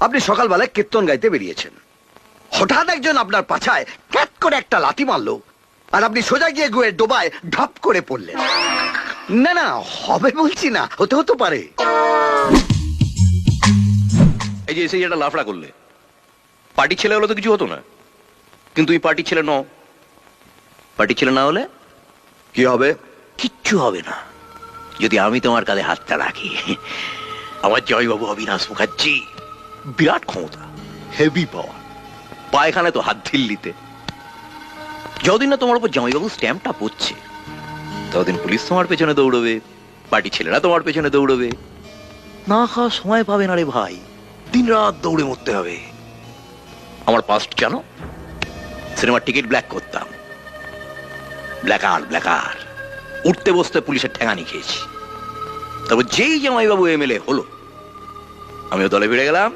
আপনি সকালবেলায় কীর্তন গাইতে বেরিয়েছেন, হঠাৎ একজন আপনার পাছায় ক্যাট করে একটা লাথি মারলো, আর আপনি সোজা গিয়ে গুয়ের ডোবায় ঢপ করে পড়লেন। না না, হবে বলছি না, হতে হতে পারে। এই যে এসে একটা লাফড়া করলে, পার্টি ছেলে হলে তো কিছু হতো না, কিন্তু তুমি পার্টি ছেলে নও। পার্টি ছেলে না হলে কি হবে? কিচ্ছু হবে না যদি আমি তোমার কাঁধে হাতটা রাখি। আমার জয়বাবু অবিনাশ মুখার্জি, বিরাট ক্ষমতা, হেভি পাওয়ার, পায়খানে তো হাত ঢিল্লিতে। যতদিন না তোমার উপর জামাইবাবু স্ট্যাম্পটা পড়ছে, ততদিন পুলিশ তোমার পেছনে দৌড়বে, পার্টি ছেলেরা তোমার পেছনে দৌড়বে। না খাওয়া সময় পাবে না রে ভাই, দিন রাত দৌড়ে মরতে হবে। আমার পাস্ট জানো, সিনেমার টিকিট ব্ল্যাক করতাম, ব্ল্যাকার উঠতে বসতে পুলিশের ঠেঙানি খেয়েছি। তবে যেই জামাইবাবু এমএলএ হলো, আমিও দলে ফিরে গেলাম।